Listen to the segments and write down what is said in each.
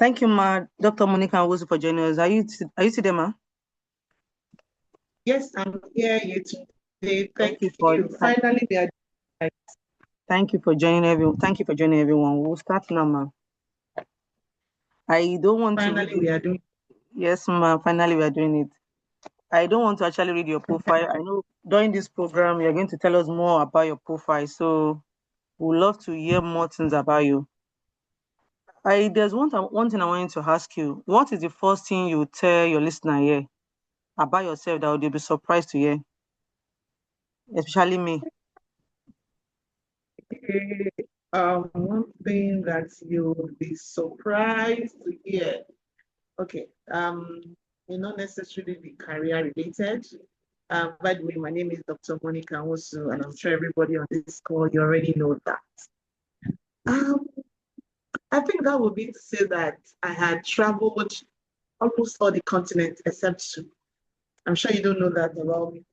Thank you, Ma. Dr. Monica Nwosu, for joining us. Are you today, Ma? Yes, I'm here, Yetunde. Thank Thank you for you. Finally, we are. thank you for joining everyone. Thank you for joining everyone. We'll start now, Ma. I don't want to read Finally, we are doing. Yes, Ma. Finally, we are doing it. I don't want to actually read your profile. I know during this program you're going to tell us more about your profile, so we'd love to hear more things about you. There's one thing I wanted to ask you. What is the first thing you tell your listener here about yourself that they'll be surprised to hear, especially me? One thing that you'll be surprised to hear. Okay. May not necessarily be career related. By the way, my name is Dr. Monica Nwosu, and I'm sure everybody on this call you already know that. Um, I think that would be to say that I had traveled almost all the continents except two. I'm sure you don't know that about me.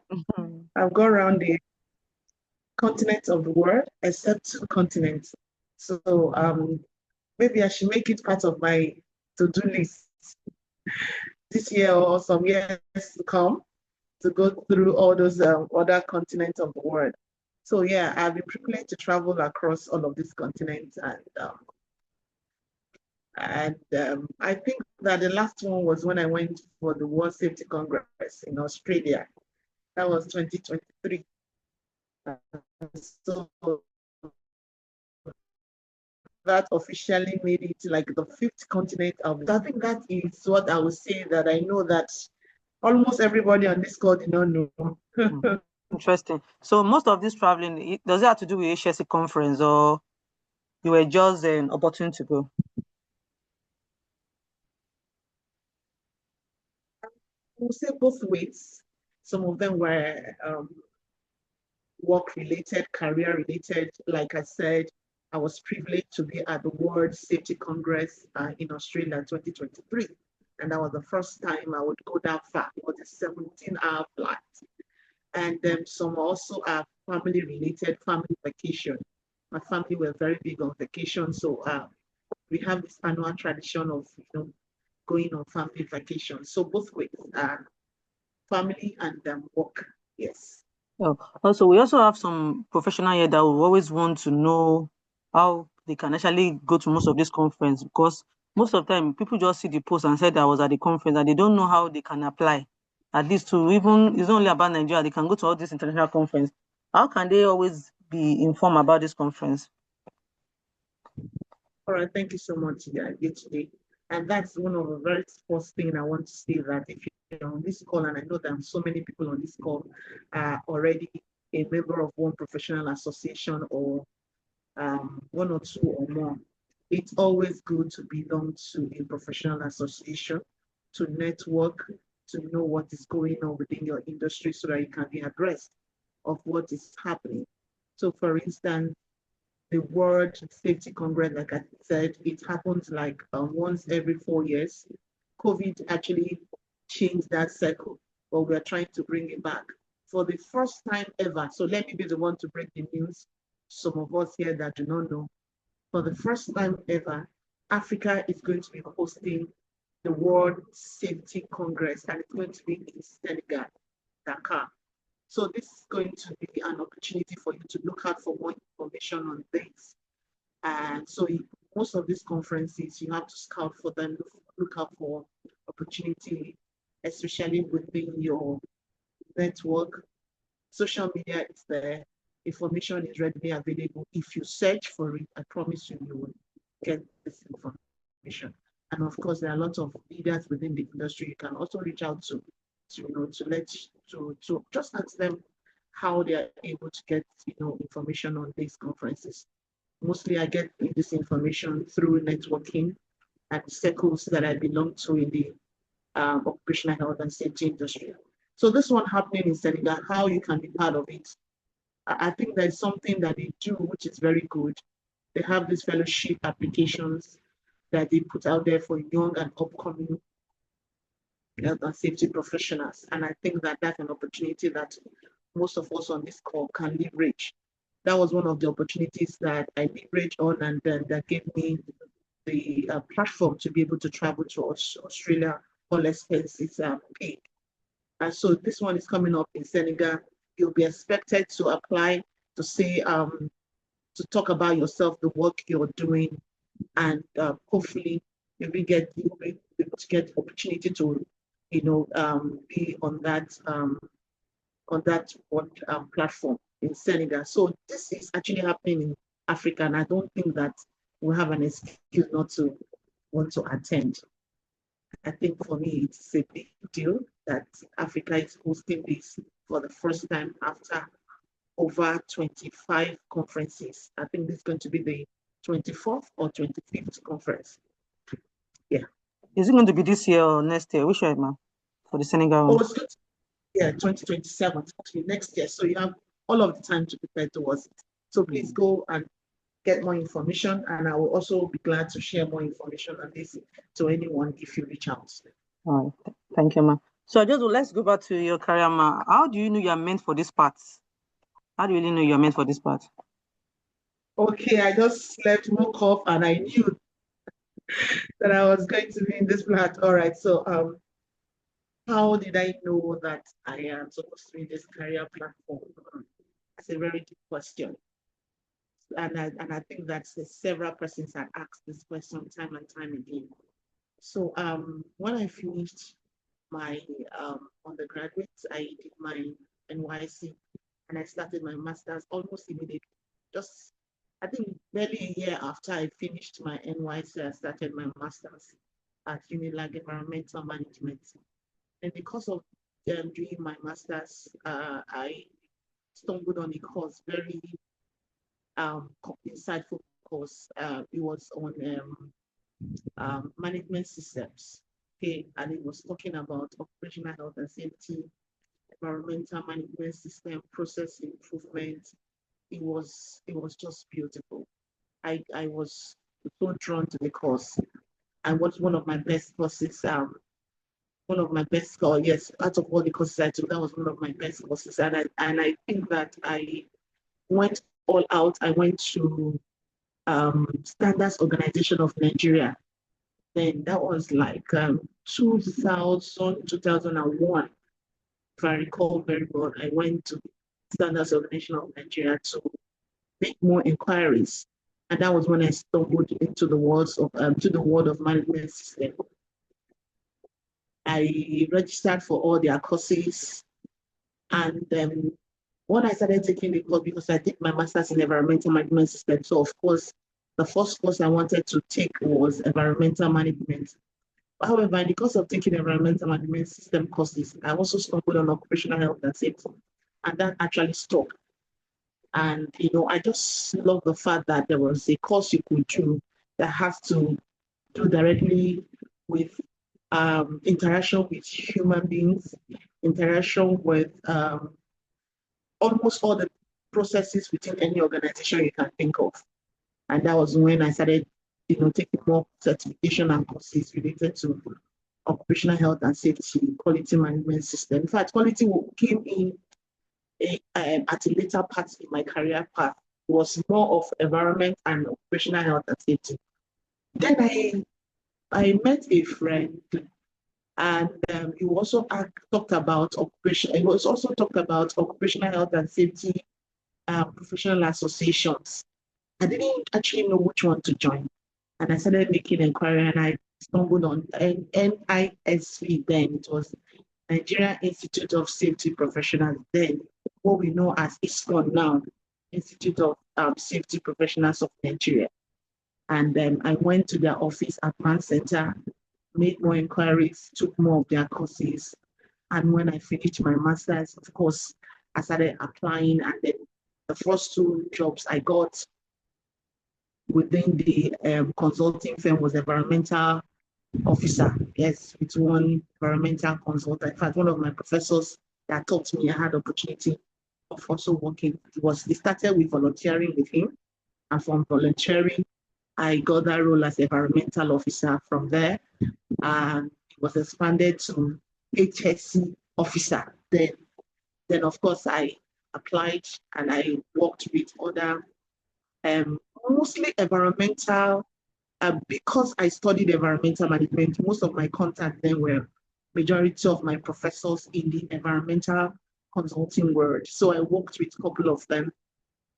Mhm. I've gone around the continents of the world except two continents. So maybe I should make it part of my to-do list this year or some years to come to go through all those other continents of the world. So yeah, I've been privileged to travel across all of these continents, and I think that the last one was when I went for the World Safety Congress in Australia. That was 2023. So that officially made it like the fifth continent of it. I think that is what I would say that I know that almost everybody on this call did not know. Interesting. So most of this traveling, does it have to do with HSC conference or you were just an opportunity to go? I would say both ways. Some of them were work related, career related. Like I said, I was privileged to be at the World Safety Congress in Australia in 2023. And that was the first time I would go that far. It was a 17-hour flight. And then some also are family related, family vacation. My family were very big on vacation. So we have this annual tradition of, going on family vacation. So both ways, family and work. Yes. Oh, also, we also have some professional here that will always want to know how they can actually go to most of this conference because most of the time people just see the post and said I was at the conference and they don't know how they can apply. At least to even it's not only about Nigeria, they can go to all this international conference. How can they always be informed about this conference? All right, thank you so much, today. And that's one of the very first thing I want to say that if you're on this call, and I know that so many people on this call are already a member of one professional association or one or two or more, it's always good to belong to a professional association, to network, to know what is going on within your industry so that you can be abreast of what is happening. So, for instance, the World Safety Congress, like I said, it happens like once every 4 years. COVID actually changed that cycle, but we're trying to bring it back for the first time ever. So let me be the one to break the news. Some of us here that do not know, for the first time ever, Africa is going to be hosting the World Safety Congress, and it's going to be in Senegal, Dakar. So this is going to be an opportunity for you to look out for more information on things. And so most of these conferences, you have to scout for them, look out for opportunity, especially within your network. Social media is there. Information is readily available. If you search for it, I promise you, you will get this information. And of course, there are a lot of leaders within the industry you can also reach out to just ask them how they are able to get information on these conferences. Mostly, I get this information through networking and circles that I belong to in the occupational health and safety industry. So this one happening in Senegal, how you can be part of it. I think there's something that they do which is very good. They have these fellowship applications that they put out there for young and upcoming health and safety professionals. And I think that that's an opportunity that most of us on this call can leverage. That was one of the opportunities that I leveraged on, and that gave me the platform to be able to travel to Australia, all expenses paid. And so this one is coming up in Senegal. You'll be expected to apply to say to talk about yourself, the work you're doing, and hopefully you'll be able to get the opportunity to, be on that one platform in Senegal. So this is actually happening in Africa, and I don't think that we have an excuse not to want to attend. I think for me, it's a big deal that Africa is hosting this for the first time after over 25 conferences. I think this is going to be the 24th or 25th conference. Yeah. Is it going to be this year or next year? Which year, ma? For the Senegal one? Oh, yeah, 2027, actually next year. So you have all of the time to prepare towards it. So please go and get more information, and I will also be glad to share more information on this to anyone if you reach out. All right. Thank you, ma. So let's go back to your career, ma. How do you know you are meant for this part? How do you really know you are meant for this part? Okay, I just slept, woke up, and I knew that I was going to be in this plant. All right, so how did I know that I am supposed to be in this career platform? It's a very deep question. And I think that several persons have asked this question time and time again. So when I finished my undergraduate, I did my NYC and I started my master's almost immediately. Just, I think barely a year after I finished my NYC, I started my master's at Unilag Environmental Management. And because of doing my master's, I stumbled on a course, very insightful course. It was on management systems. Okay, and it was talking about operational health and safety, environmental management system, process improvement. It was just beautiful. I was so drawn to the course. And was one of my best courses. One of my best courses, yes, out of all the courses I took, that was one of my best courses. And I think that I went all out. I went to Standards Organization of Nigeria. Then that was like 2000, 2001. If I recall very well, I went to Standards Organization of Nigeria to make more inquiries. And that was when I stumbled into the world of management system. I registered for all their courses. And when I started taking the course, because I did my master's in environmental management system, so of course, the first course I wanted to take was environmental management. However, in the course of taking environmental management system courses, I also stumbled on occupational health and safety, and that actually stuck. And I just love the fact that there was a course you could do that has to do directly with interaction with human beings, interaction with almost all the processes within any organization you can think of. And that was when I started, taking more certification and courses related to occupational health and safety, quality management system. In fact, quality came in at a later part in my career path. It was more of environment and occupational health and safety. Then I met a friend, and he also talked about occupation. He was also talked about occupational health and safety professional associations. I didn't actually know which one to join. And I started making inquiry, and I stumbled on NISV then. It was Nigeria Institute of Safety Professionals then, what we know as ISCON now, Institute of Safety Professionals of Nigeria. And then I went to their office at Man Center, made more inquiries, took more of their courses. And when I finished my master's, of course, I started applying, and then the first two jobs I got within the consulting firm was environmental officer. Yes, it's one environmental consultant. In fact, one of my professors that taught me, I had opportunity of also working. They started with volunteering with him, and from volunteering, I got that role as environmental officer. From there, and it was expanded to HSC officer. Then of course, I applied and I worked with other mostly environmental because I studied environmental management, most of my contacts then were majority of my professors in the environmental consulting world. So I worked with a couple of them,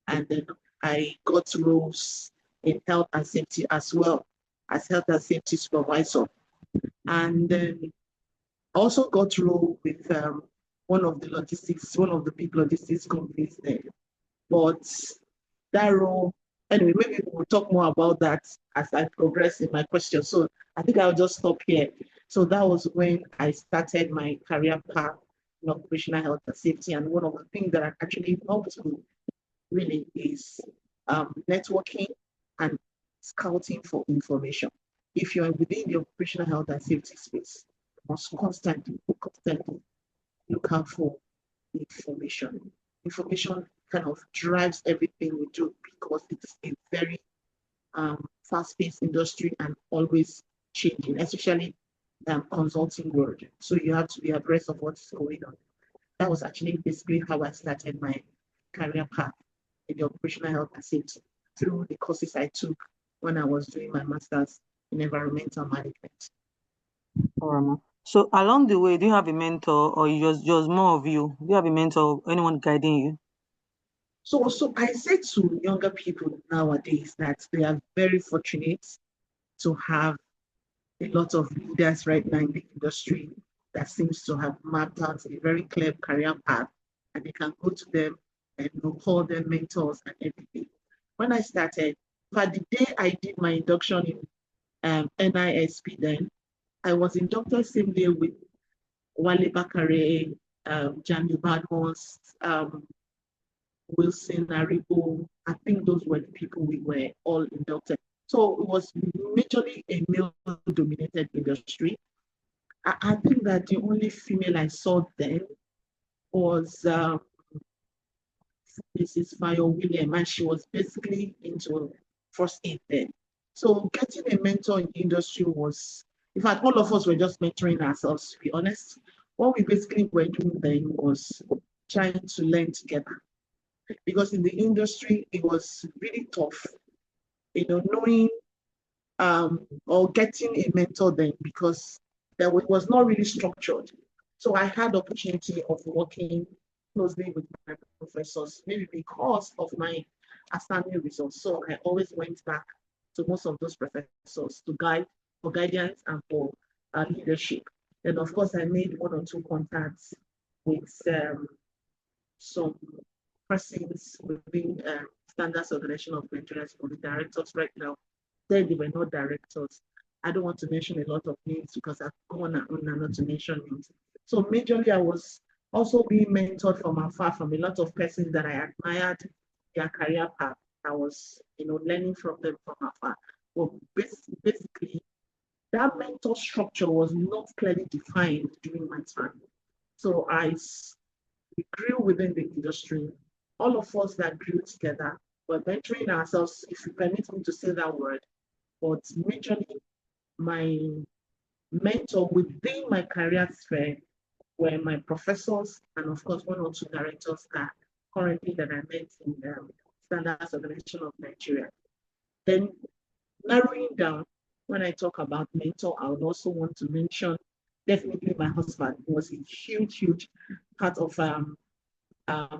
and then I got roles in health and safety as well as health and safety supervisor. And then also got role with one of the big logistics companies there. But that role, anyway, maybe we'll talk more about that as I progress in my question. So I think I'll just stop here. So that was when I started my career path in operational health and safety. And one of the things that I actually helped me really is networking and scouting for information. If you are within the operational health and safety space, you must constantly look out for information. Information kind of drives everything we do because it's a very fast-paced industry and always changing, especially consulting world. So you have to be abreast of what's going on. That was actually basically how I started my career path in the operational health and safety through the courses I took when I was doing my master's in environmental management. All right, ma. So along the way, do you have a mentor, or you just more of you? Do you have a mentor, or anyone guiding you? So I say to younger people nowadays that they are very fortunate to have a lot of leaders right now in the industry that seems to have mapped out a very clear career path, and they can go to them and call them mentors and everything. When I started, but the day I did my induction in NISP, then I was inducted same day with Wale Bakare, Jamie Badmos, Wilson, Aribo. I think those were the people we were all inducted. So it was majorly a male-dominated industry. I think that the only female I saw then was Mrs. Fayo William, and she was basically into first aid then. So getting a mentor in the industry was, in fact, all of us were just mentoring ourselves, to be honest. What we basically were doing then was trying to learn together. Because in the industry, it was really tough, knowing or getting a mentor then because it was not really structured. So I had opportunity of working closely with my professors, maybe because of my outstanding results. So I always went back to most of those professors to guide for guidance and for leadership. And of course, I made one or two contacts with some persons within Standards Organization of Nigerians for the directors right now. Then they were not directors. I don't want to mention a lot of names because I've gone on and not to mention names. So majorly, I was also being mentored from afar from a lot of persons that I admired their career path. I was, learning from them from afar. Well, basically, that mentor structure was not clearly defined during my time. So we grew within the industry. All of us that grew together were mentoring ourselves, if you permit me to say that word, but majorly my mentor within my career sphere were my professors and of course one or two directors that I met in the Standards Organization of Nigeria. Then narrowing down, when I talk about mentor, I would also want to mention definitely my husband was a huge part of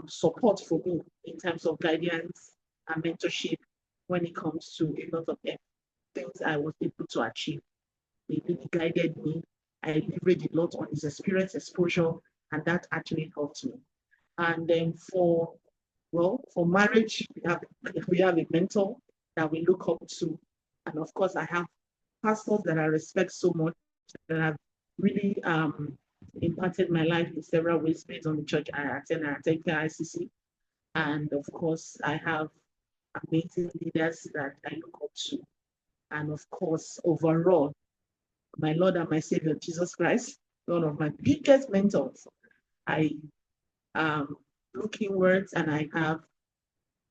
support for me in terms of guidance and mentorship when it comes to a lot of things I was able to achieve. He really guided me. I leveraged a lot on his experience, exposure, and that actually helped me. And then for marriage, we have a mentor that we look up to. And of course, I have pastors that I respect so much that have really impacted my life in several ways based on the church I attend. I attend ICC. And of course, I have amazing leaders that I look up to. And of course, overall, my Lord and my Savior, Jesus Christ, one of my biggest mentors. I look inwards and I have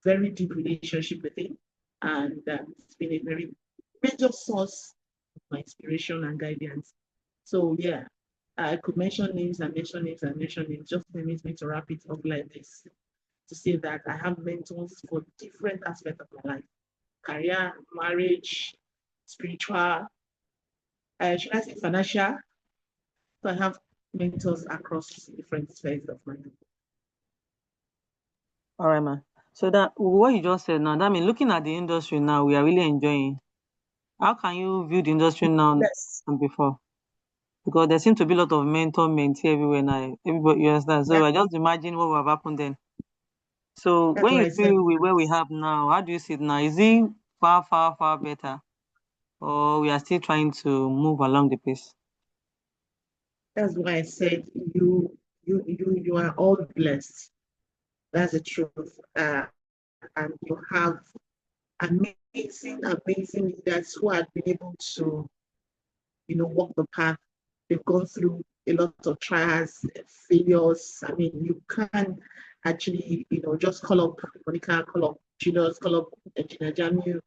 very deep relationship with him. And it's been a very major source of my inspiration and guidance. So yeah, I could mention names and mention names and mention names. Just permit me to wrap it up like this, to say that I have mentors for different aspects of my life: career, marriage, spiritual, should I say financial? So I have mentors across different spheres of my life. All right, man. So that what you just said now, that means looking at the industry now, we are really enjoying. How can you view the industry now Yes, than before? Because there seems to be a lot of mentor mentee everywhere now. Everybody, you understand? So that, I just imagine what would have happened then. So that's when why you I said feel with where we have now, how do you see it now? Is it far, far, far better? Or we are still trying to move along the pace? that's why I said you are all blessed. That's the truth. And you have amazing leaders who have been able to, walk the path. They've gone through a lot of trials, failures. I mean, you can actually, just call up Monica, call up Julius, call up Engineer Jamu,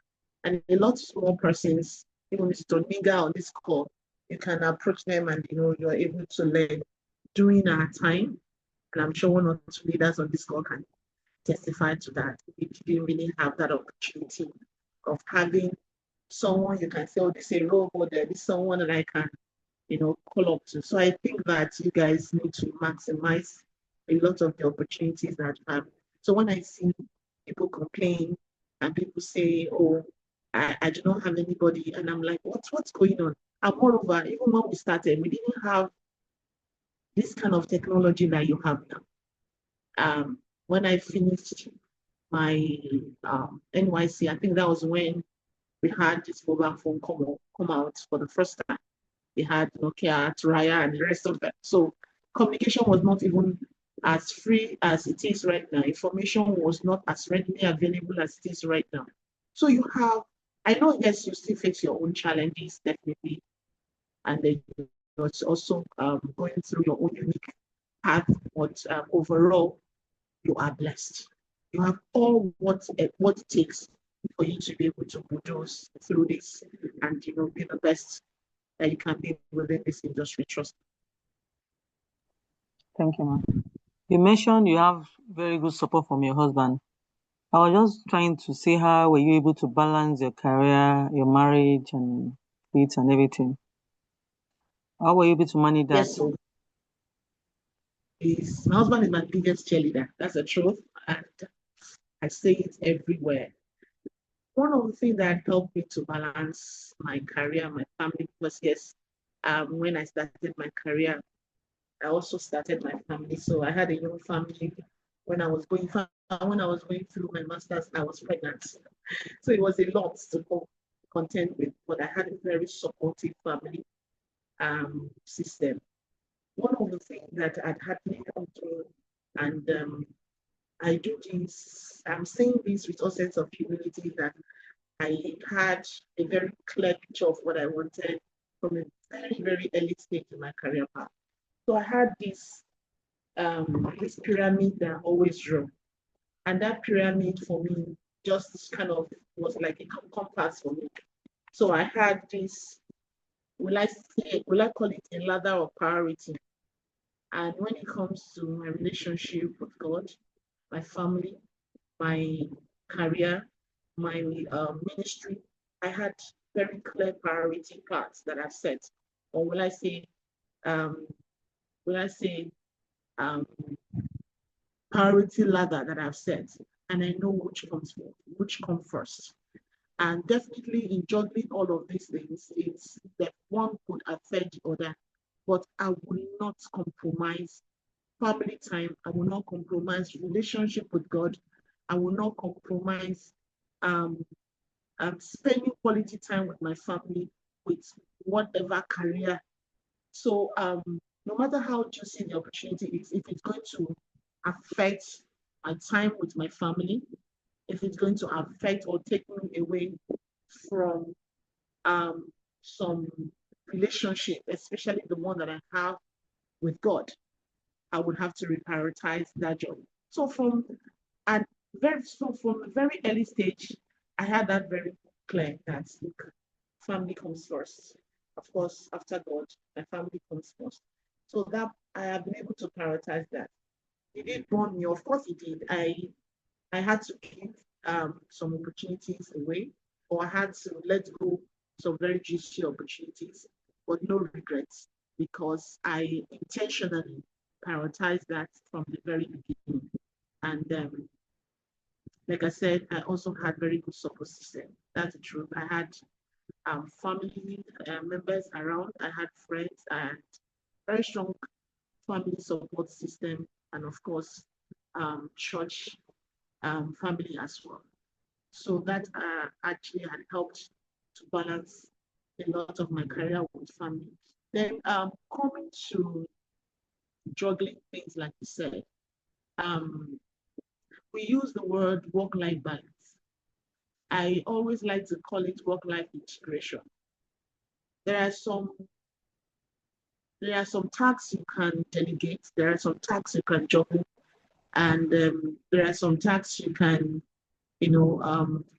and a lot of small persons, even Mr. Niga on this call, you can approach them and, you're able to learn during our time. And I'm sure one or two leaders on this call can testify to that. We didn't really have that opportunity of having someone you can say, oh, this is a role model, this is someone that I can, call up to. So I think that you guys need to maximize a lot of the opportunities that you have. So when I see people complain and people say, oh, I do not have anybody, and I'm like, what's going on? And moreover, even when we started, we didn't have this kind of technology that you have now. When I finished my NYC, I think that was when we had this mobile phone come out for the first time. They had Nokia, Turaya, and the rest of them. So communication was not even as free as it is right now. Information was not as readily available as it is right now. So you have, I know, yes, you still face your own challenges, definitely, and then you're also going through your own unique path, but overall, you are blessed. You have all what it takes for you to be able to produce through this and be the best that you can be within this industry. Trust Thank you, man. You mentioned you have very good support from your husband. I was just trying to see how were you able to balance your career, your marriage, and kids and everything. How were you able to manage me. that? Yes, so my husband is my biggest cheerleader. That's the truth. And I say it everywhere. One of the things that helped me to balance my career, my family, because yes, when I started my career, I also started my family. So I had a young family when I was going through my master's, I was pregnant. So it was a lot to contend with, but I had a very supportive family system. One of the things that I'd had me come through, and I do this, I'm saying this with all sense of humility, that I had a very clear picture of what I wanted from a very, very early stage in my career path. So I had this pyramid that I always drew. And that pyramid for me just kind of was like a compass for me. So I had this, will I call it a ladder of priority? And when it comes to my relationship with God, my family, my career, my ministry, I had very clear priority paths that I've set. Or um, will I say, um, priority ladder that I've set, and I know which comes first. And definitely in juggling all of these things, it's that one could affect the other, but I will not compromise family time. I will not compromise relationship with God. I will not compromise um, spending quality time with my family with whatever career. So no matter how juicy the opportunity is, if it's going to affect my time with my family, if it's going to affect or take me away from um, some relationship, especially the one that I have with God, I would have to reprioritize that job. So from a very early stage, I had that very clear that look, family comes first. Of course, after God, my family comes first. So that I have been able to prioritize that. Did it burn me? Of course it did. I had to give some opportunities away, or I had to let go some very juicy opportunities, but no regrets because I intentionally prioritized that from the very beginning. And like I said, I also had very good support system. That's the truth. I had family members around. I had friends. I had very strong family support system, and of course, church family as well. So that actually had helped to balance a lot of my career with family. Then coming to juggling things, like you said, um, we use the word work-life balance. I always like to call it work-life integration. There are some tasks you can delegate. There are some tasks you can juggle, and there are some tasks you can,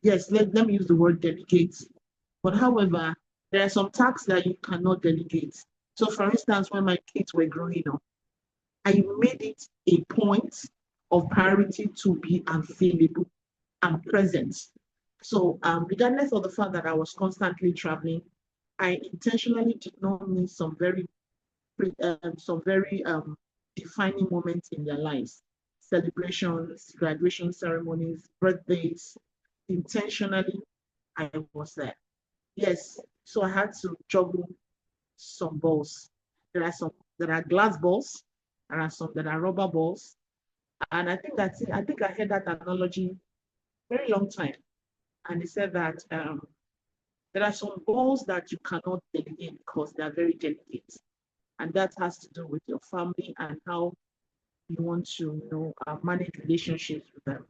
yes, let me use the word delegate. But however, there are some tasks that you cannot delegate. So, for instance, when my kids were growing up, I made it a point of priority to be available and present. So, regardless of the fact that I was constantly traveling, I intentionally did not miss some very defining moments in their lives, celebrations, graduation ceremonies, birthdays. Intentionally, I was there. Yes, so I had to juggle some balls. There are some that are glass balls, there are some that are rubber balls, and I think that's it. I think I heard that analogy very long time, and they said that there are some balls that you cannot delegate because they are very delicate, and that has to do with your family and how you want to, manage relationships with them.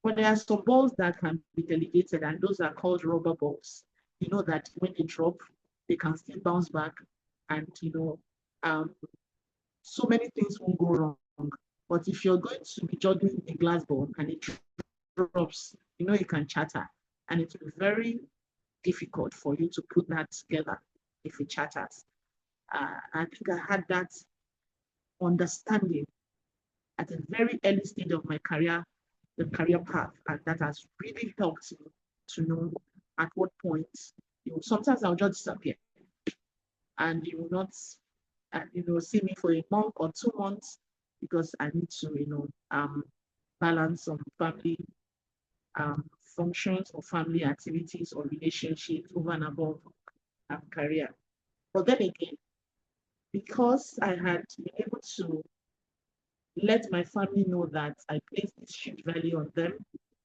But there are some balls that can be delegated, and those are called rubber balls. You know that when they drop, they can still bounce back, and so many things won't go wrong. But if you're going to be juggling a glass ball and it drops, it can chatter, and it will be very difficult for you to put that together if it chatters. I think I had that understanding at a very early stage of my career, the career path, and that has really helped me to know at what point, sometimes I'll just disappear and you will not, see me for a month or 2 months because I need to, balance some family functions or family activities or relationships over and above career. But then again, because I had been able to let my family know that I place this huge value on them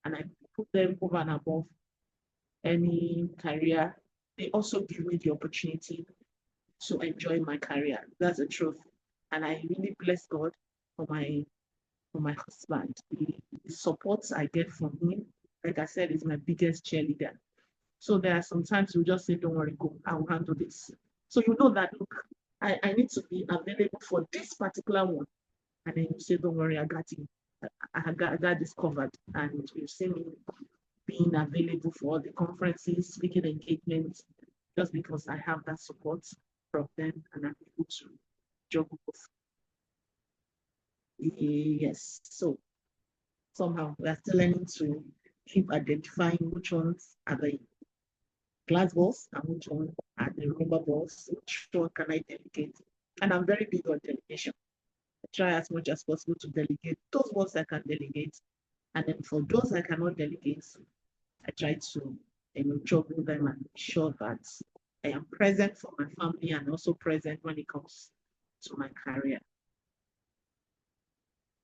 and I put them over and above any career. They also give me the opportunity to enjoy my career. That's the truth. And I really bless God for my husband. The support I get from him, like I said, is my biggest cheerleader. So there are sometimes you just say, don't worry, go, I'll handle this. So you know that, look, I need to be available for this particular one. And then you say, don't worry, I got you. I got this covered. And you see me being available for all the conferences, speaking engagements, just because I have that support from them and I'm able to juggle both. Yes. So somehow we're still learning to keep identifying which ones are the glass balls and which one are the rubber balls, which one can I delegate. And I'm very big on delegation. I try as much as possible to delegate those ones I can delegate. And then for those I cannot delegate, I try to juggle them and make sure that I am present for my family and also present when it comes to my career.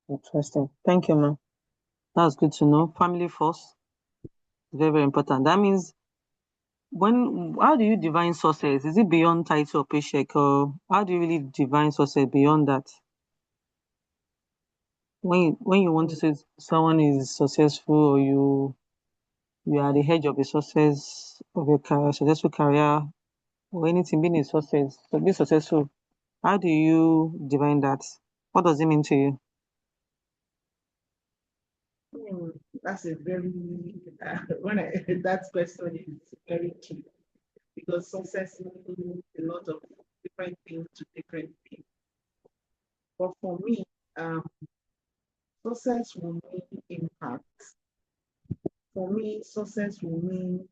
Interesting. Thank you, ma'am. That's good to know. Family first, very, very important. That means how do you define success? Is it beyond title or paycheck, or how do you really define success beyond that? When you want to Mm. say someone is successful, or you are the edge of a success of a career, successful career, or anything being a success, to be successful, how do you define that? What does it mean to you? That's a very when I that question is very key because success means a lot of different things to different people. But for me, um, success will mean impact. For me, success will mean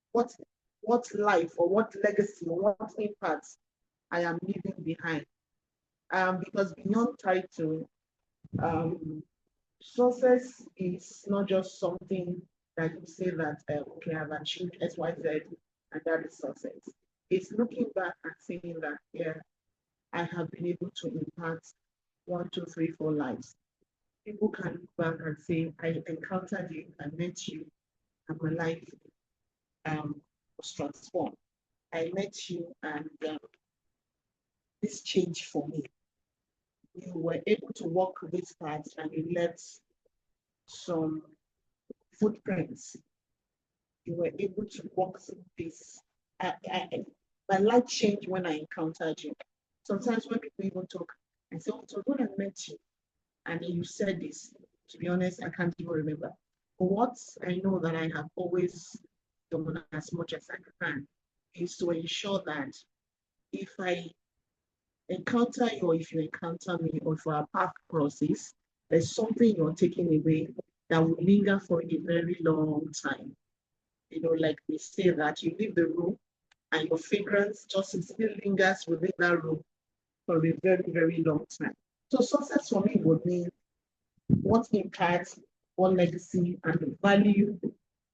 what life or what legacy or what impact I am leaving behind. Because beyond title, um, success is not just something that you say that, okay, I've achieved X, Y, Z, and that is success. It's looking back and saying that, yeah, I have been able to impact one, two, three, four lives. People can look back and say, I encountered you, I met you, and my life was transformed. I met you, and this changed for me. You were able to walk this path, and you left some footprints. You were able to walk through this. My life changed when I encountered you. Sometimes when people even talk, I say, oh, so when I met you, and you said this, to be honest, I can't even remember. But what I know that I have always done as much as I can is to ensure that if I encounter you, or if you encounter me, or if our path crosses, there's something you're taking away that will linger for a very long time. Like we say that you leave the room and your fragrance just still lingers within that room for a very, very long time. So success for me would mean what impact, what legacy, and the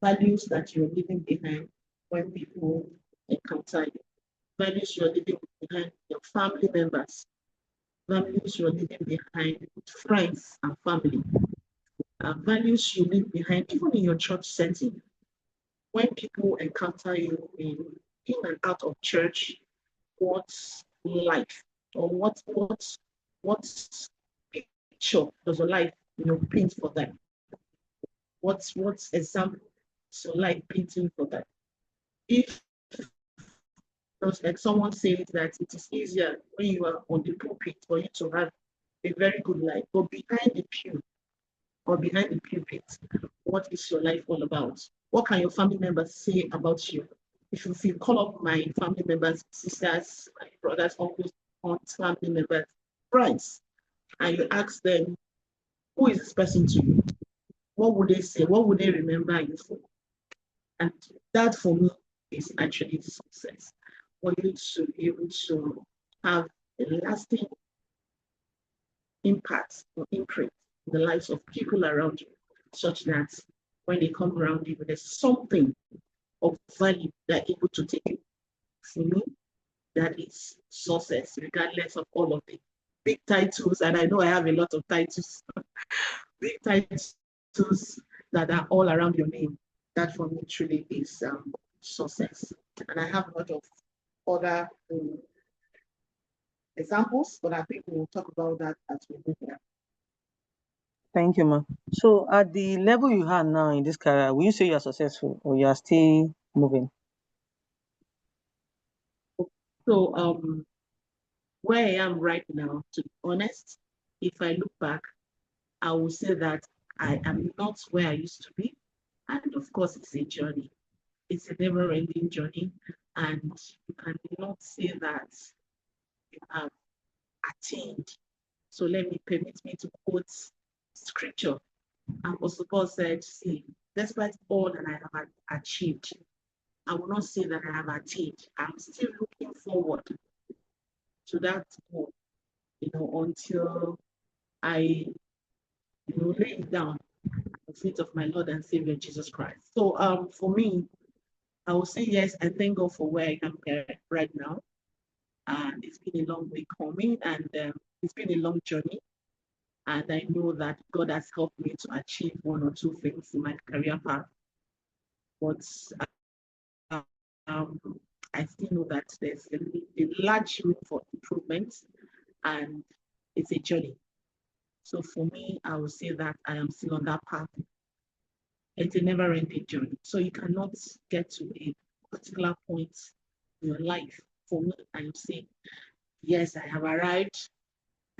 values that you're leaving behind when people encounter you. Values you're leaving behind your family members, values you're leaving behind friends and family, values you leave behind even in your church setting. When people encounter you in and out of church, what's life, or what picture does your life paint for them? What example is your life painting for them? If like someone says that it is easier when you are on the pulpit for you to have a very good life, but behind the pew or behind the pulpit, what is your life all about? What can your family members say about you? If you call up my family members, sisters, my brothers, uncles, aunts, family members, friends, and you ask them, who is this person to you? What would they say? What would they remember you for? And that for me is actually success. For you to be able to have a lasting impact or imprint in the lives of people around you, such that when they come around you, there's something of value they're able to take you. For me, that is success, regardless of all of the big titles. And I know I have a lot of titles, big titles that are all around your name. That for me truly is success. And I have a lot of other examples, but I think we'll talk about that as we go there. Thank you, ma. So at the level you are now in this career, will you say you are successful or you are still moving? So where I am right now, to be honest, if I look back, I will say that I am not where I used to be. And of course, it's a journey. It's a never-ending journey. And you cannot say that you have attained. So let me permit me to quote scripture. Apostle Paul said, see, despite all that I have achieved, I will not say that I have attained. I'm still looking forward to that goal, until I, lay it down at the feet of my Lord and Savior Jesus Christ. So for me, I will say yes, I thank God for where I am right now. And it's been a long way coming, and it's been a long journey. And I know that God has helped me to achieve one or two things in my career path. But um, I still know that there's a large room for improvement, and it's a journey. So for me, I would say that I am still on that path. It's a never-ending journey. So you cannot get to a particular point in your life. For me, I am saying, yes, I have arrived.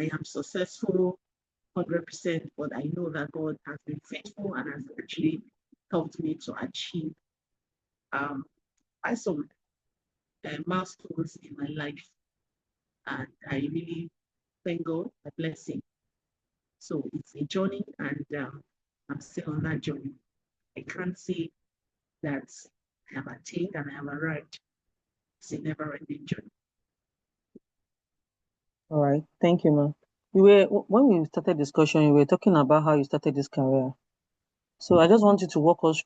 I am successful 100%, but I know that God has been faithful and has actually helped me to achieve some milestones in my life. And I really thank God for blessing. So it's a journey, and I'm still on that journey. I can't say that I have attained and I have arrived. It's a never-ending journey. All right. Thank you, ma'am. When we started discussion, you were talking about how you started this career. So I just want you to walk us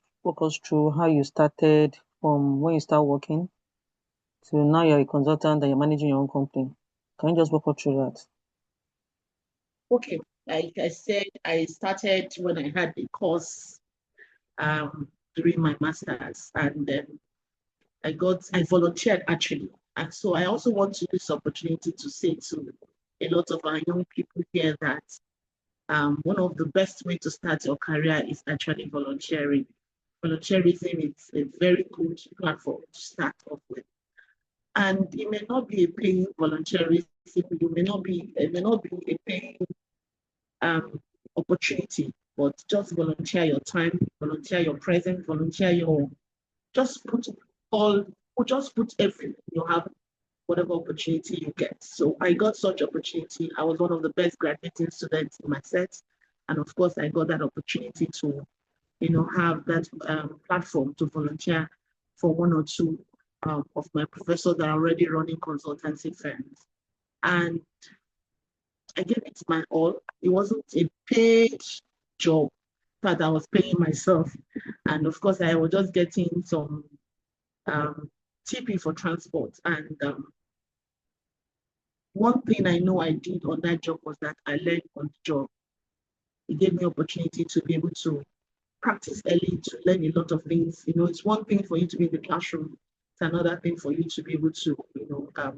through how you started from when you start working to now you're a consultant and you're managing your own company. Can you just walk us through that? Okay, like I said, I started when I had the course during my master's, and I volunteered actually. And so I also want to use this opportunity to say to a lot of our young people here that one of the best way to start your career is actually volunteering. Volunteerism is a very good platform to start off with. And it may not be a paying volunteerism, it may not be a paying um, opportunity, but just volunteer your time, volunteer your presence, volunteer your, just put all, just put everything you have, whatever opportunity you get. So I got such opportunity. I was one of the best graduating students in my set. And of course, I got that opportunity to, have that platform to volunteer for one or two of my professors that are already running consultancy firms. And I gave it my all. It wasn't a paid job, but I was paying myself. And of course, I was just getting some TP for transport. And one thing I know I did on that job was that I learned on the job. It gave me opportunity to be able to practice early, to learn a lot of things. It's one thing for you to be in the classroom. It's another thing for you to be able to,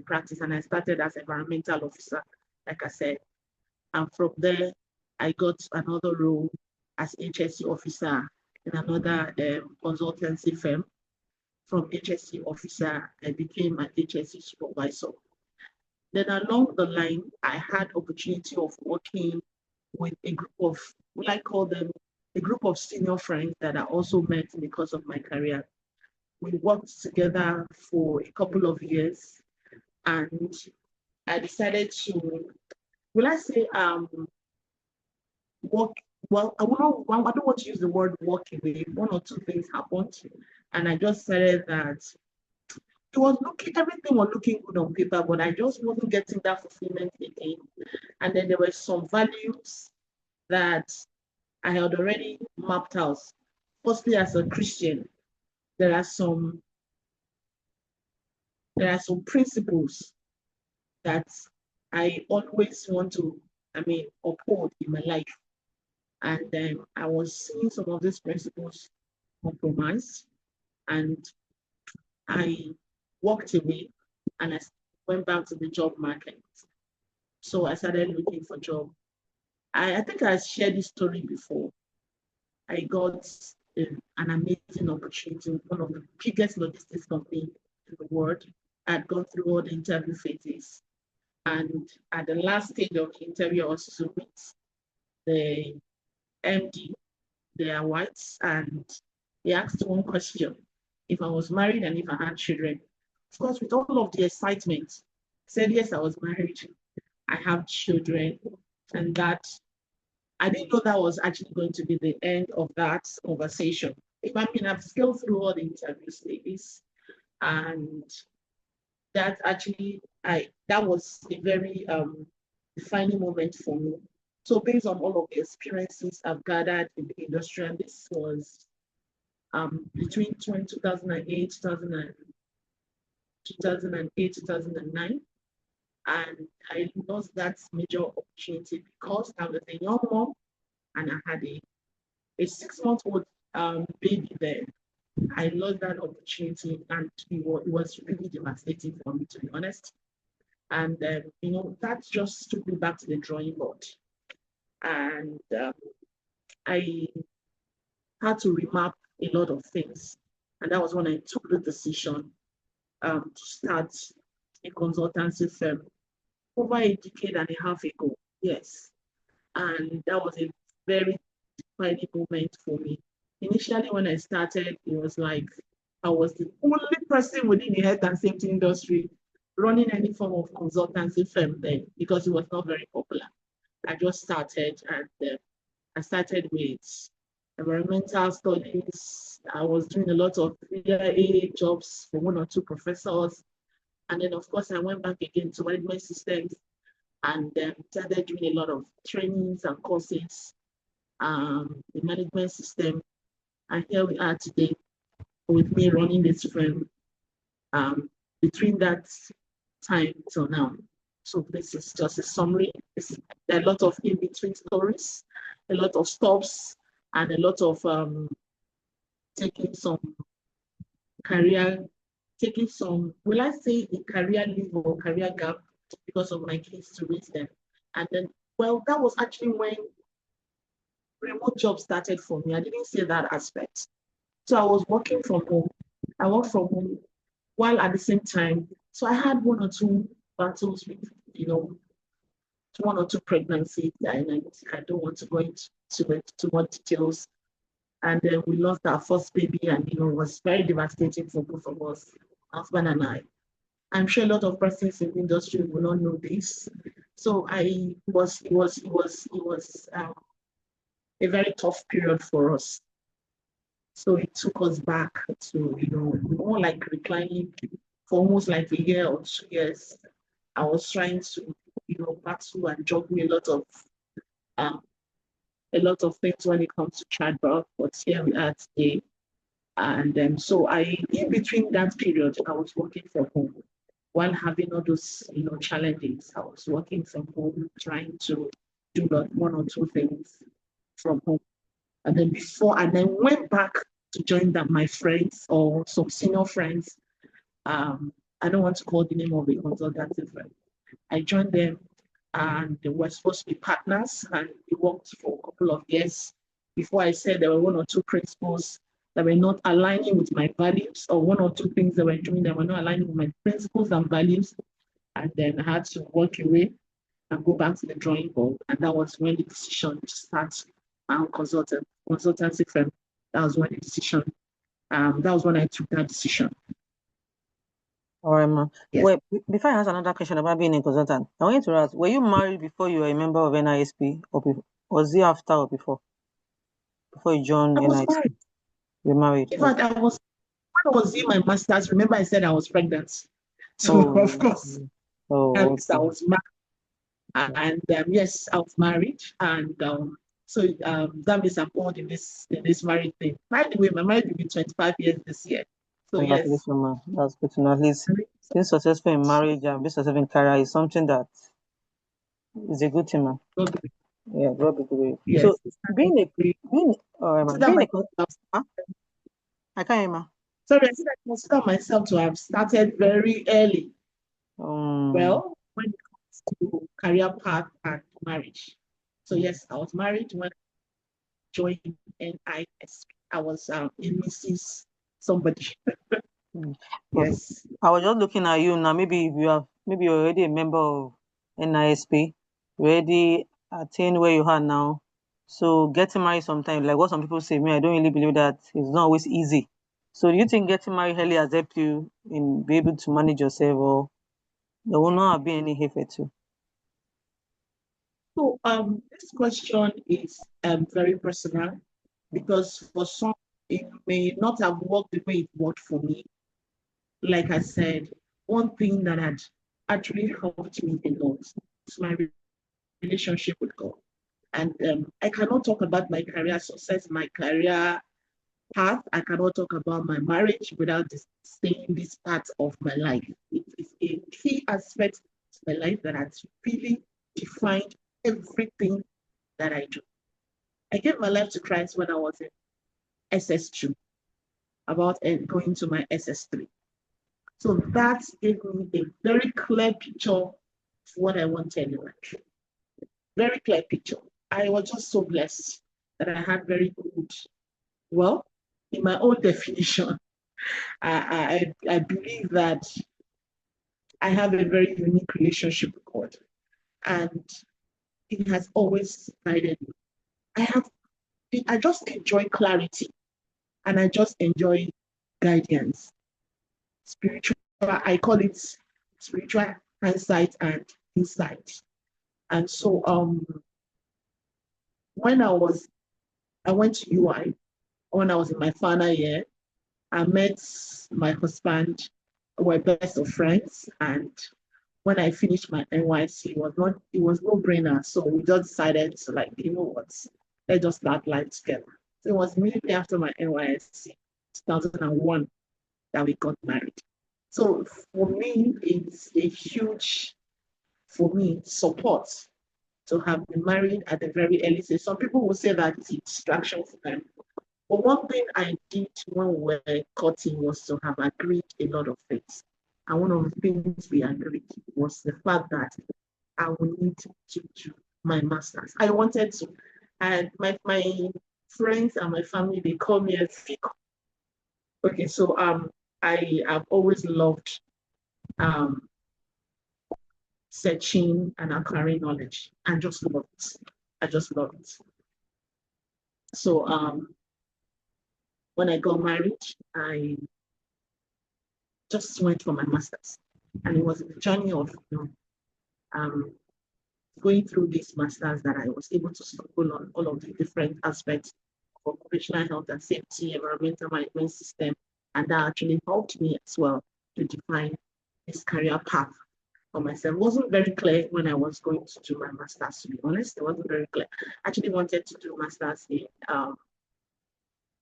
practice. And I started as environmental officer, like I said. And from there, I got another role as HSC officer in another consultancy firm. From HSC officer, I became an HSC supervisor. Then along the line, I had opportunity of working with a group of, what I call them, a group of senior friends that I also met because of my career. We worked together for a couple of years, and I decided to, will I say, work. Well, I don't want to use the word walk away. One or two things happened, and I just said that everything was looking good on paper, but I just wasn't getting that fulfillment again. And then there were some values that I had already mapped out. Firstly, as a Christian, there are some principles that I always want to, uphold in my life. And then I was seeing some of these principles compromised, and I walked away and I went back to the job market. So I started looking for job. I think I shared this story before. I got an amazing opportunity in one of the biggest logistics company in the world. I'd gone through all the interview phases. And at the last stage of the interview, I was to meet the MD. They are whites, and he asked one question: if I was married and if I had children. Of course, with all of the excitement, I said, yes, I was married. I have children, and that I didn't know that was actually going to be the end of that conversation. I've scaled through all the interview stages, and that actually, that was a very defining moment for me. So based on all of the experiences I've gathered in the industry, and this was between 2008, 2009, and I lost that major opportunity because I was a young mom and I had a 6-month-old baby there. I lost that opportunity, and it was really devastating for me, to be honest. And that just took me back to the drawing board, and I had to remap a lot of things, and that was when I took the decision to start a consultancy firm over a decade and a half ago. Yes, and that was a very defining moment for me. Initially, when I started, it was like I was the only person within the health and safety industry running any form of consultancy firm then, because it was not very popular. I just started, and I started with environmental studies, I was doing a lot of VIA jobs for one or two professors. And then, of course, I went back again to management systems and started doing a lot of trainings and courses in management system. And here we are today with me running this firm between that time till now. So this is just a summary. It's a lot of in-between stories, a lot of stops, and a lot of taking some career, taking some, will I say a career leave or career gap because of my kids to raise them. And then, well, that was actually when remote job started for me. I didn't say that aspect. So I was working from home. I worked from home while at the same time. So I had one or two battles with, one or two pregnancies, and I don't want to go into too much details. And then we lost our first baby, and it was very devastating for both of us, husband and I. I'm sure a lot of persons in the industry will not know this. So it was a very tough period for us. So it took us back to, more like reclining for almost like a year or 2 years. I was trying to, battle and juggle um, a lot of things when it comes to childbirth, but here we are today. And so in between that period, I was working from home while having all those, challenges. I was working from home, trying to do one or two things from home. And then went back to join my friends or some senior friends. I don't want to call the name of the consultancy firm. I joined them and they were supposed to be partners, and we worked for a couple of years before I said there were one or two principles that were not aligning with my values, or one or two things that were doing that were not aligning with my principles and values. And then I had to walk away and go back to the drawing board. And that was when the decision to start my consultancy firm. That was when the decision, that was when I took that decision. All right, ma. Yes. Wait, before I ask another question about being a consultant, I want you to ask, were you married before you were a member of NISP, or was it after or before you joined I was NISP? married. You're married. In fact, when I was doing my master's, remember I said I was pregnant. So of course, Oh, I okay. was married. And yes, I was married. And so that means I'm old in this married thing. By the way, my marriage will be 25 years this year. So yes. Congratulations, ma. That's good to know. At least being successful in marriage and being successful in career is something that is a good thing, man. Yeah, God be good. So Yes. being a being So that being a myself, huh? I can't hear, ma. sorry, I said I consider myself to have started very early. Um, Well, when it comes to career path and marriage. So yes, I was married when I joined NISP. I was a Mrs. somebody. but Yes. I was just looking at you now. Maybe you're already a member of NISP, already attained where you are now. So getting married sometimes, like what some people say, me, I don't really believe that it's not always easy. So do you think getting married early has helped you in be able to manage yourself, or there will not have been any effect too? So this question is very personal because for some it may not have worked the way it worked for me. Like I said, one thing that had actually helped me a lot is my relationship with God. And I cannot talk about my career success, my career path. I cannot talk about my marriage without saying this part of my life. It is a key aspect of my life that has really defined everything that I do. I gave my life to Christ when I was in SS2, about going to my SS3. So that gave me a very clear picture of what I wanted in life. Very clear picture. I was just so blessed that I had very good, well, in my own definition, I believe that I have a very unique relationship with God, and it has always guided me. I just enjoy clarity, and I just enjoy guidance. Spiritual, I call it spiritual hindsight and insight. And so when I went to UI, when I was in my final year. I met my husband. We're best of friends, and when I finished my NYC, it was no brainer. So we just decided to like, you know what, let's just start life together. So it was immediately after my NYC, 2001, that we got married. So for me, it's a huge, for me, support to have been married at a very early stage. Some people will say that it's a distraction for them. But one thing I did when we were cutting was to have agreed a lot of things. And one of the things we agreed was the fact that I would need to do my master's. I wanted to. And my friends and my family, they call me a fico. Okay, so I have always loved um searching and acquiring knowledge and just love it. I just love it. So when I got married, I just went for my master's. And it was a journey of um, going through this master's that I was able to stumble on all of the different aspects of occupational health and safety, environmental management system. And that actually helped me as well to define this career path for myself. It wasn't very clear when I was going to do my master's, to be honest. It wasn't very clear. I actually wanted to do master's in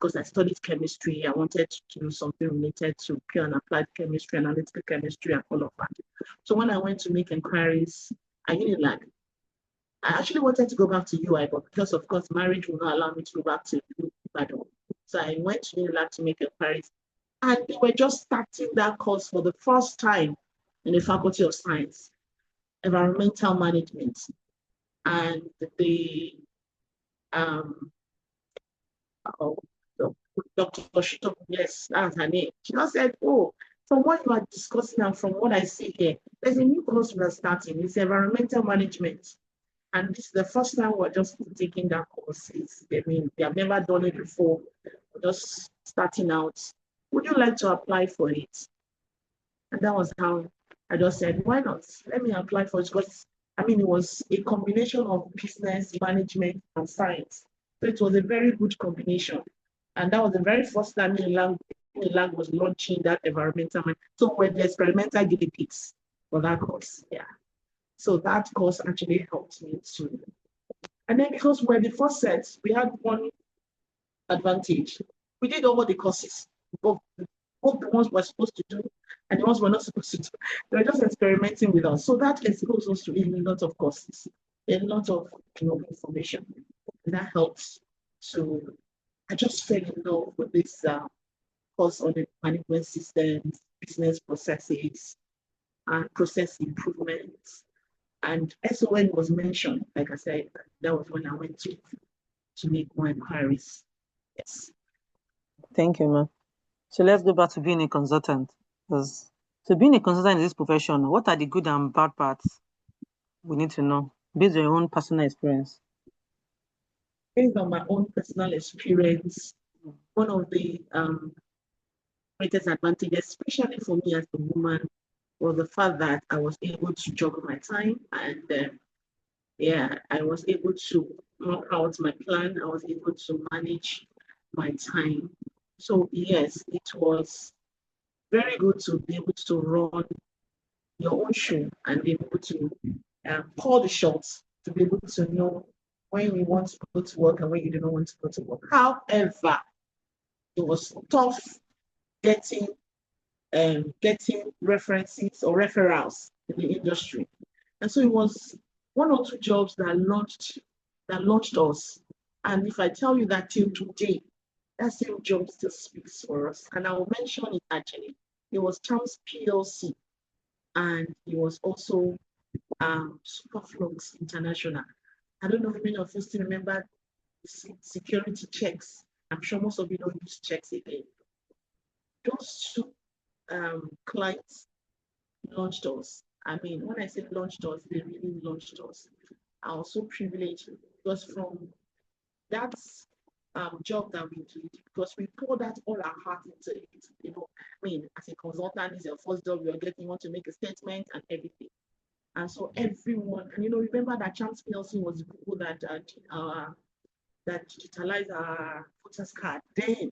because I studied chemistry. I wanted to do something related to pure and applied chemistry, analytical chemistry, and all of that. So when I went to make inquiries, I really like. I actually wanted to go back to UI, but because of course marriage will not allow me to go back to Ibadan. So I went to Unilag to make inquiries, and they were just starting that course for the first time in the Faculty of Science, environmental management, and the um, oh, Dr. Shito, yes, that's her name. She just said, "Oh, from what you are discussing and from what I see here, there's a new course we are starting. It's environmental management." And this is the first time we're just taking that course. I mean, they have never done it before. We're just starting out. Would you like to apply for it? And that was how I just said, why not? Let me apply for it. Because, I mean, it was a combination of business, management, and science. So it was a very good combination. And that was the very first time Unilag was launching that environmental. So we're the experimental guinea pigs for that course. Yeah. So that course actually helped me to. And then because we're the first set, we had one advantage. We did all the courses, both, both the ones we're supposed to do and the ones we're not supposed to do. They were just experimenting with us. So that exposed us to a lot of courses, a lot of information. And that helps. So I just fell in love with this course on the management systems, business processes, and process improvements. And SON was mentioned, like I said, that was when I went to make more inquiries. Yes. Thank you, ma'am. So let's go back to being a consultant. Because so being a consultant in this profession, what are the good and bad parts we need to know based on your own personal experience? Based on my own personal experience, one of the greatest advantages, especially for me as a woman, was the fact that I was able to juggle my time and yeah, I was able to map out my plan. I was able to manage my time. So yes, it was very good to be able to run your own show and be able to call the shots, to be able to know when you want to go to work and when you do not want to go to work. However, it was tough getting getting references or referrals in the industry. And so it was one or two jobs that launched us. And if I tell you that till today, that same job still speaks for us. And I will mention it actually. It was Champs PLC and it was also Superflux International. I don't know if many of you still remember security checks. I'm sure most of you don't use checks again. Those two clients launched us. I mean, when I say launched us, they really launched us. I was so privileged because from that job that we did, because we poured that all our heart into it. I mean, as a consultant, it's your first job, you're getting, you want to make a statement and everything. And so everyone, and remember that Champs PLC was the people that did our that digitalized our voters card then.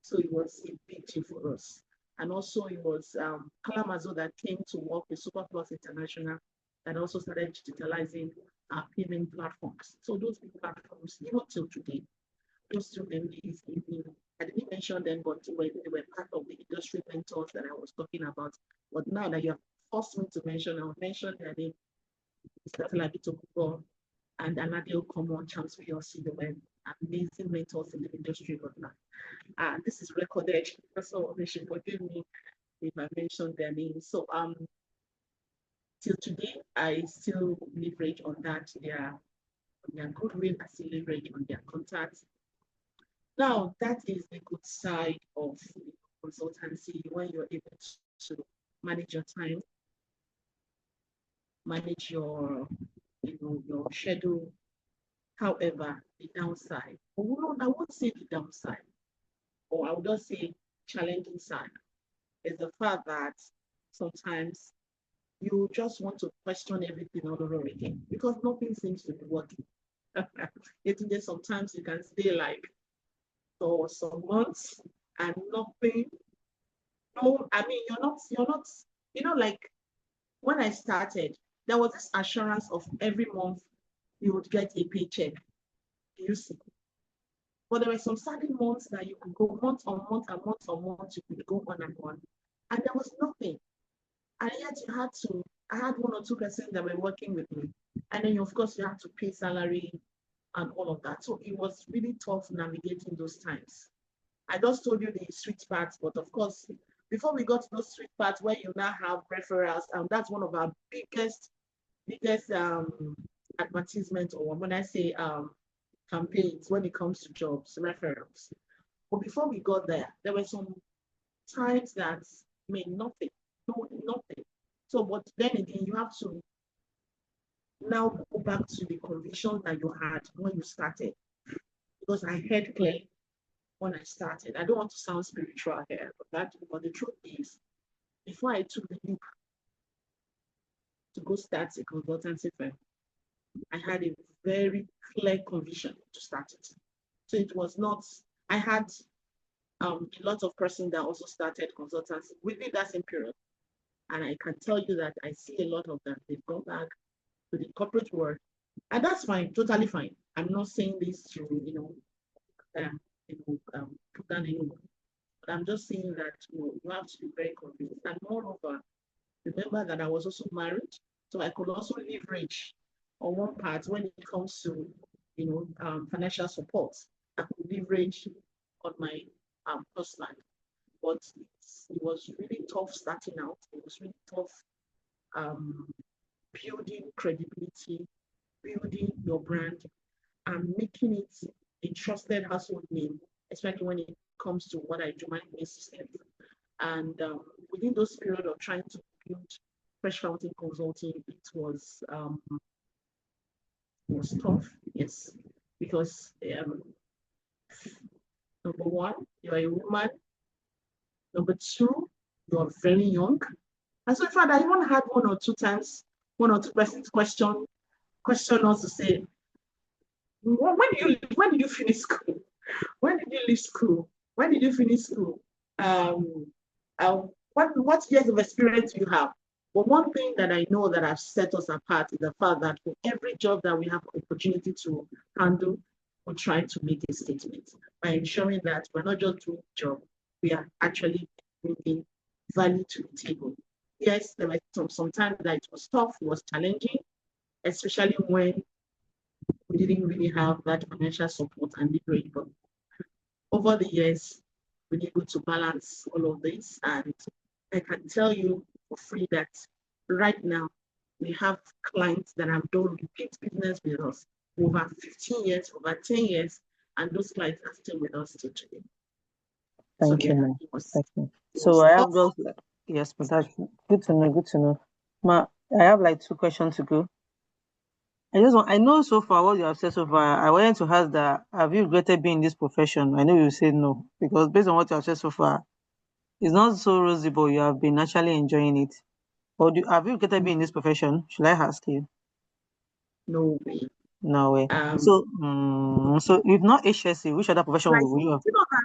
So it was a big deal for us. And also it was Kalamazoo that came to work with Super Plus International that also started digitalizing our payment platforms. So those big platforms, even till today, those two MDs, I didn't mention them, but they were part of the industry mentors that I was talking about. But now that you have forced me to mention, I'll mention their name, Mr. Talabito Kubo and Anadio Common Champs for your see the amazing mentors in the industry. But now, this is recorded, so they should forgive me if I mention their names. So till today, I still leverage on that. Their goodwill, I still leverage on their contacts. Now, that is the good side of consultancy when you're able to manage your time, manage your schedule. However, the downside, I won't say the downside, or I would just say challenging side, is the fact that sometimes you just want to question everything all over again because nothing seems to be working. Yetunde, sometimes you can stay like for some months and nothing. No, I mean you're not, like when I started, there was this assurance of every month you would get a paycheck. You see. But there were some certain months that you could go month on month and month on month, you could go on and on. And there was nothing. And yet I had one or two persons that were working with me. And then of course you have to pay salary and all of that. So it was really tough navigating those times. I just told you the sweet parts, but of course, before we got to those sweet parts where you now have referrals, and that's one of our biggest advertisement, or when I say campaigns when it comes to jobs, referrals. But before we got there were some times that made nothing, no, nothing. So, but then again, you have to now go back to the conviction that you had when you started, because I heard clear when I started. I don't want to sound spiritual here, but the truth is, before I took the leap to go start a consultancy firm, I had a very clear conviction to start it. So it was not, I had a lot of persons that also started consultancy within that same period. And I can tell you that I see a lot of them. They've gone back to the corporate world. And that's fine, totally fine. I'm not saying this to, put down anyone. But I'm just saying that you have to be very convinced. And moreover, remember that I was also married, so I could also leverage on one part when it comes to financial support. I could leverage on my husband, but it was really tough starting out. It was really tough building credibility, building your brand, and making it a trusted household name, especially when it comes to what I do, management systems. And within those period of trying to build Fresh Fountain Consulting, it was tough, yes, because number one, you're a woman. Number two, you're very young. And so in fact, I even had one or two persons question us to say, when did you finish school? When did you leave school? When did you finish school? What years of experience do you have? But one thing that I know that has set us apart is the fact that for every job that we have opportunity to handle, we try to make a statement by ensuring that we're not just doing the job, we are actually bringing value to the table. Yes, there were some times that it was tough, it was challenging, especially when we didn't really have that financial support and leverage. But over the years, we've been able to balance all of this. And I can tell you for free that right now, we have clients that have done repeat business with us over 15 years, over 10 years, and those clients are still with us till today. Thank you, ma'am. Thank you. So I have just, yes, but that's good to know, good to know. Ma, I have like 2 questions to go. I know so far what you have said so far. I wanted to ask that, have you regretted being in this profession? I know you said no, because based on what you have said so far, it's not so rosy, but you have been actually enjoying it. Or have you regretted being in this profession? Should I ask you? No way. No way. Um, So if not HSC, which other profession like, will you have? you know, that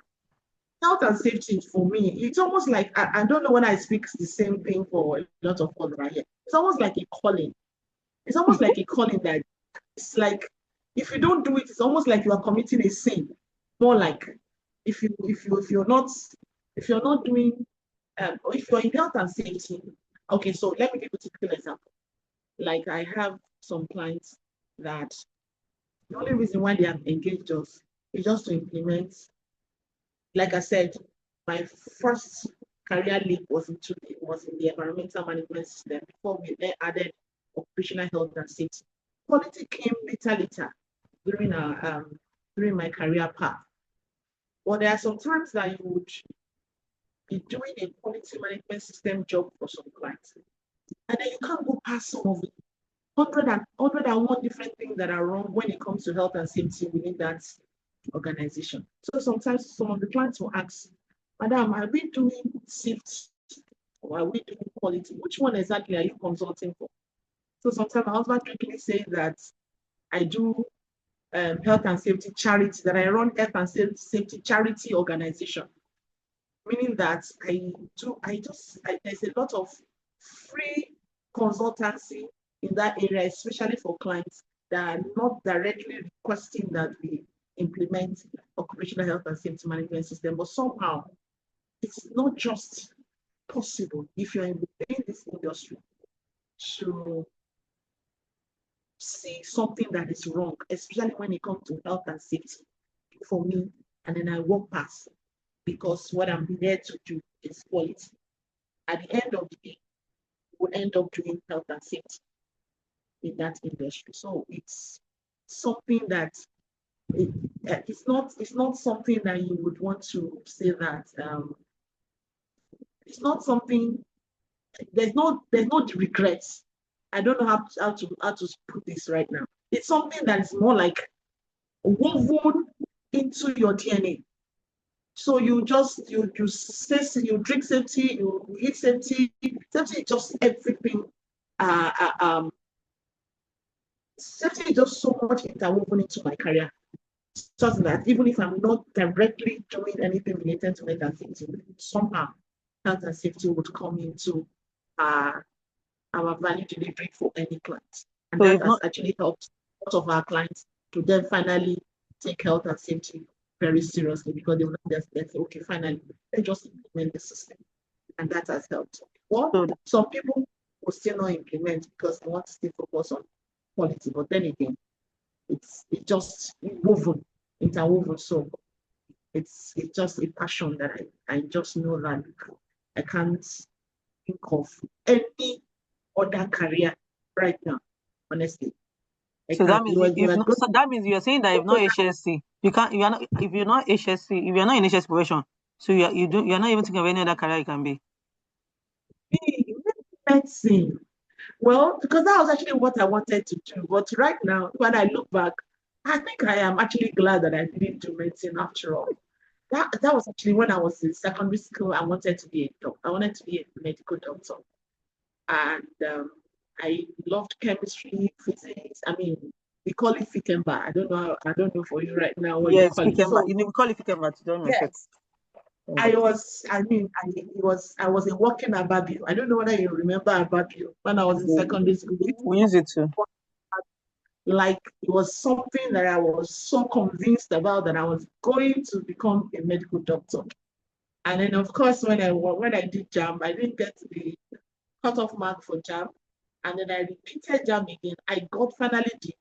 health and safety for me, it's almost like I don't know when I speak the same thing for a lot of us right here. It's almost like a calling. It's almost like a calling that it's like if you don't do it, it's almost like you are committing a sin. More like if you're not doing or if you're in health and safety. Okay, so let me give you a typical example. Like I have some clients that the only reason why they have engaged us is just to implement, like I said, my first career leap was in the environmental management system before we then added occupational health and safety. Quality came later during during my career path. But there are some times that you would be doing a quality management system job for some clients, and then you can't go past some of the 101 different things that are wrong when it comes to health and safety within that organization. So sometimes some of the clients will ask, Madam, are we doing safety or are we doing quality? Which one exactly are you consulting for? So sometimes my husband quickly says that I do health and safety charity, that I run health and safety charity organization, meaning that there's a lot of free consultancy in that area, especially for clients that are not directly requesting that we implement occupational health and safety management system, but somehow it's not just possible if you're in this industry to see something that is wrong, especially when it comes to health and safety for me, and then I walk past because what I'm there to do is quality. At the end of the day, we'll end up doing health and safety in that industry. So it's something that it, it's not something that you would want to say that it's not something there's no regrets. I don't know how to put this right now. It's something that is more like woven into your DNA. So you drink safety, you eat safety. Safety is just everything. Uh, uh, um, Safety is just so much interwoven into my career. Just that even if I'm not directly doing anything related to health and safety, somehow health and safety would come into uh, our value delivery for any client. And So that if has not, actually helped a lot of our clients to then finally take health and safety very seriously because they will just say, okay, finally, let's just implement the system. And that has helped. Well, so some people will still not implement because they want to still focus on quality. But then again, it's just woven, interwoven. So it's just a passion that I just know that I can't think of any other career right now, honestly. I so that can't. means You if are not, going so that means you're saying that if not HSC, you can't. You are not. If you're not HSC, if you're not in HSC profession, so you're not even thinking of any other career you can be. to be medicine. Well, because that was actually what I wanted to do. But right now, when I look back, I think I am actually glad that I didn't do medicine after all. That was actually when I was in secondary school. I wanted to be a doctor. I wanted to be a medical doctor, and I loved chemistry, physics. I mean, we call it Fikemba. I don't know for you right now what you Yes, call it. Fikemba. So We call it Fikemba to join my set. yes, I was. I mean, I was a walking Ababio. I don't know whether you remember Ababio when I was in secondary school. We use it too. Like it was something that I was so convinced about that I was going to become a medical doctor. And then, of course, when I did JAM, I didn't get the cutoff mark for JAM. And then I repeated JAM again. I got finally did.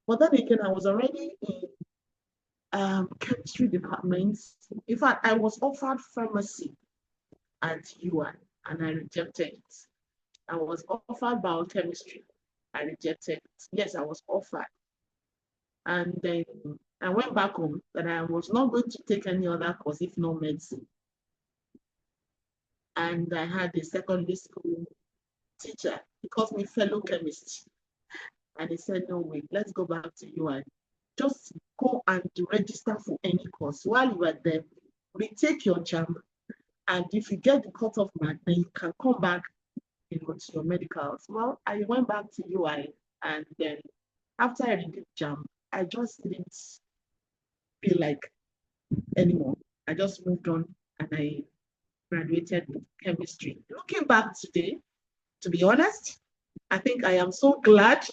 But then again, I was already in chemistry departments. In fact, I was offered pharmacy at UI and I rejected it. I was offered biochemistry. I rejected it. Yes, I was offered. And then I went back home that I was not going to take any other course if not medicine. And I had a secondary school teacher. He called me fellow chemist. And he said, no, wait, let's go back to you and just go and register for any course. While you are there, retake your JAM. And if you get the cutoff mark, then you can come back to your medicals. Well, I went back to UI and then After I did jam, I just didn't feel like anymore. I just moved on and I graduated with chemistry. Looking back today, to be honest, I think I am so glad.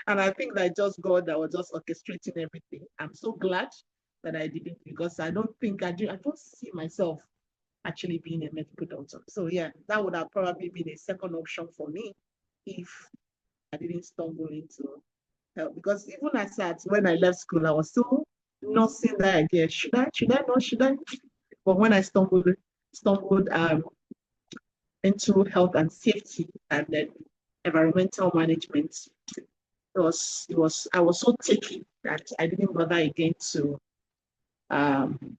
And I think that just God that was just orchestrating everything. I'm so glad that I didn't, because I don't think I don't see myself actually being a medical doctor. So yeah, that would have probably been a second option for me if I didn't stumble into health. Because even as at when I left school, I was still nursing that idea. Should I not? Should I? But when I stumbled into health and safety and then environmental management, it was I was so taken that I didn't bother again to um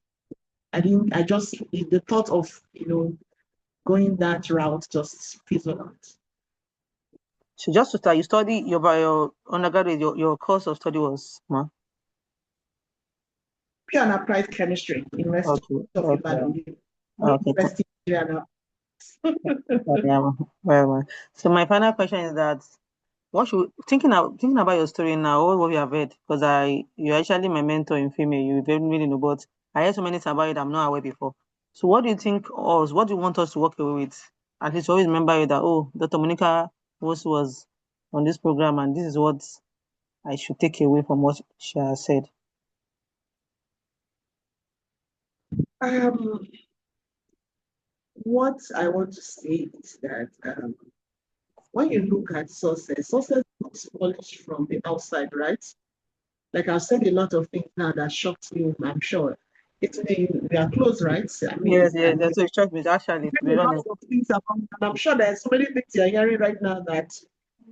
I just the thought of going that route just fizzled out. So just to start, you study your by your undergraduate, your course of study was Pure and applied chemistry, University okay, of okay, Ibadan, okay. University of Nigeria. Yeah, very well. So my final question is that what should thinking about your story now, what you have read, because you're actually my mentor in female, you don't really know, but I heard so many things about it I'm not aware before. So what do you think us, what do you want us to walk away with? At least always remember you that Dr. Monica was on this program and this is what I should take away from what she has said. Um, what I want to say is that when you look at success looks polished from the outside, right? Like I've said a lot of things now that shocked you, I'm sure. We are close, right? I mean, Yes, yes, that's so it struck me actually, to heard be a lot honest. of things about, and I'm sure there's so many things you're hearing right now that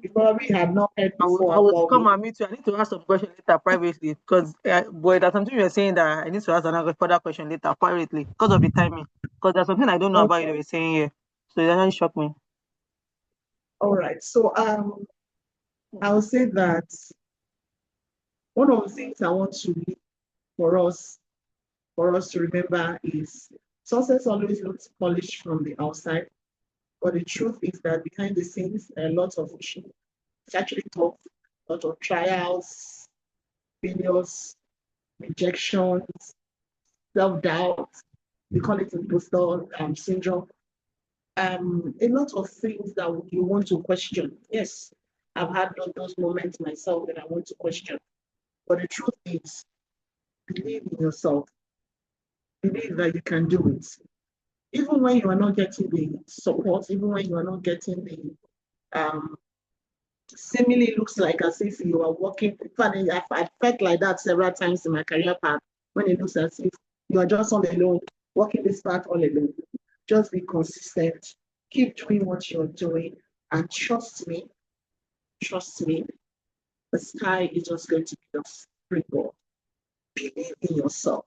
you probably have not heard I before will about come me. and meet you. I need to ask some question later privately because, boy, there's something you're saying that I need to ask another further question later privately because of the timing. Because there's something I don't know about you Okay, that you're saying here. So it doesn't shock me. all right. So I'll say that one of the things I want to leave for us for us to remember is success always looks polished from the outside, but the truth is that behind the scenes, a lot of issues. It's actually tough, a lot of trials, failures, rejections, self-doubt. We call it imposter syndrome. A lot of things that you want to question. Yes, I've had those moments myself that I want to question. But the truth is, believe in yourself. Believe that you can do it. Even when you are not getting the support, even when you are not getting the seemingly looks like as if you are working. In fact, I've felt like that several times in my career path when it looks as if you are just all alone, walking this path all alone. Just be consistent. Keep doing what you're doing, and trust me, the sky is just going to be your springboard. Believe in yourself.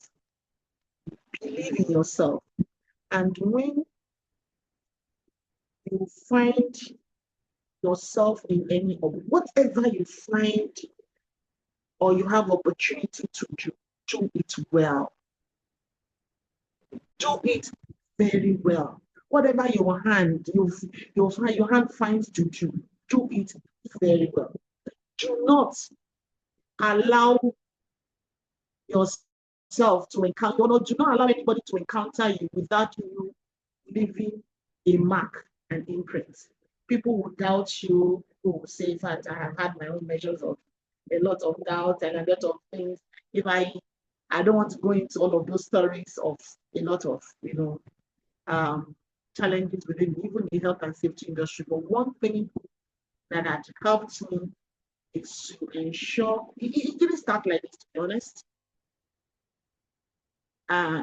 Believe in yourself. And when you find yourself in any of whatever you find or you have opportunity to do it well. Do it very well. Whatever your hand finds to do it very well. Do not allow yourself to encounter, do not allow anybody to encounter you without you leaving a mark and imprint. People will doubt you, people will say, in fact, I have had my own measures of a lot of doubt and a lot of things. If I don't want to go into all of those stories of a lot of, challenges within even the health and safety industry. But one thing that had helped me is to ensure, it didn't start like this, to be honest,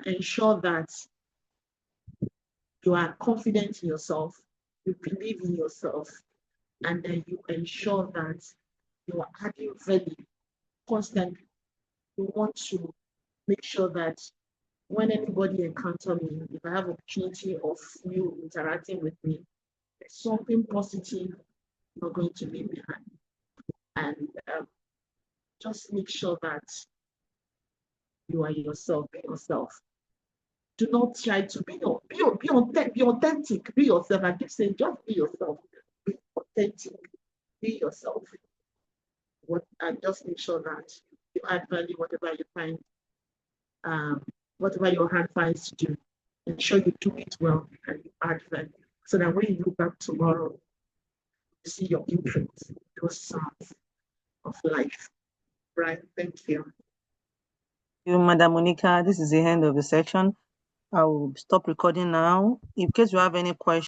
ensure that you are confident in yourself, you believe in yourself, and then you ensure that you are adding value constantly. You want to make sure that when anybody encounter me, if I have opportunity of you interacting with me, there's something positive you're going to leave behind. And just make sure that you are yourself, be yourself. Do not try to be authentic, be yourself. I keep saying, just be yourself, be authentic, be yourself. just make sure that you add value, whatever your hand finds to do, ensure you do it well and you add value. So that when you look back tomorrow, you see your imprint, those songs of life. Right. Thank you. You, Madam Monica, this is the end of the section. I will stop recording now. In case you have any questions,